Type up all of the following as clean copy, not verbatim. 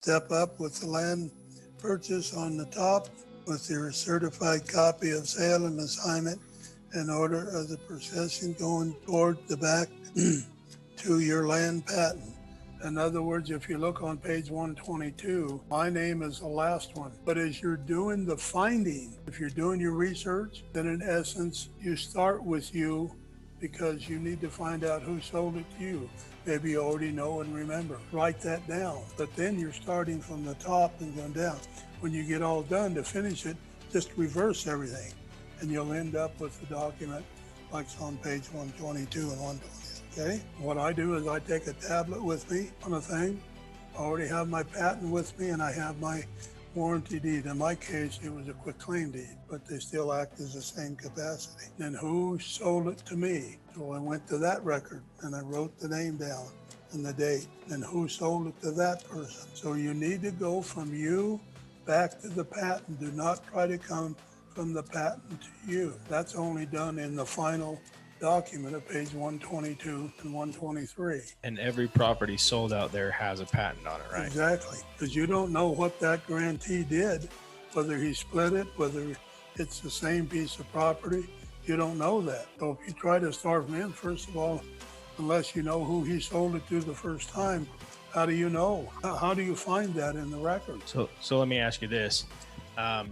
Step up with the land purchase on the top with your certified copy of sale and assignment in order of the possession going toward the back to your land patent. In other words, if you look on page 122, my name is the last one. But as you're doing the finding, if you're doing your research, then in essence, you start with you because you need to find out who sold it to you. Maybe you already know and remember. Write that down. But then you're starting from the top and going down. When you get all done to finish it, just reverse everything. And you'll end up with the document like it's on page 122 and 120. Okay? What I do is I take a tablet with me on a thing. I already have my patent with me and I have my warranty deed. In my case, it was a quitclaim deed, but they still act as the same capacity. Then who sold it to me? So I went to that record and I wrote the name down and the date. Then who sold it to that person? So you need to go from you back to the patent. Do not try to come from the patent to you. That's only done in the final document of page 122 and 123. And every property sold out there has a patent on it, right? Exactly, because you don't know what that grantee did, whether he split it, whether it's the same piece of property. You don't know that. So if you try to start from him, first of all, unless you know who he sold it to the first time, how do you know? How do you find that in the record? So let me ask you this.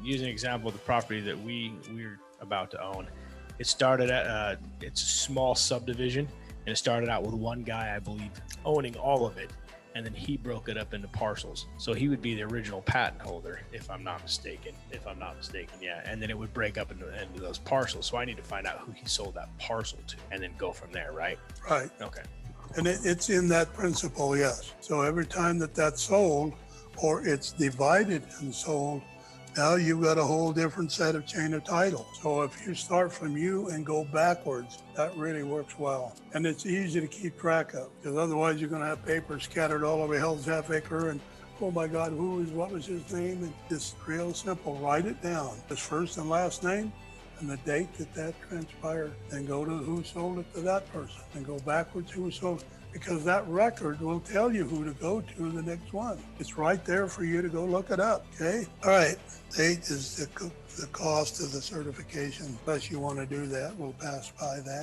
Using an example of the property that we're about to own. It started at, it's a small subdivision, and it started out with one guy, I believe, owning all of it. And then he broke it up into parcels. So he would be the original patent holder, if I'm not mistaken. Yeah. And then it would break up into those parcels. So I need to find out who he sold that parcel to and then go from there, right? Right. Okay. And it's in that principle, yes. So every time that's sold or it's divided and sold, now you've got a whole different set of chain of title. So if you start from you and go backwards, that really works well. And it's easy to keep track of, because otherwise you're going to have papers scattered all over Hell's Half Acre and, oh my God, what was his name? And it's real simple. Write it down. His first and last name and the date that transpired. Then go to who sold it to that person. Then go backwards who sold it. Because that record will tell you who to go to the next one. It's right there for you to go look it up, okay? All right, date is the cost of the certification. Unless you want to do that, we'll pass by that.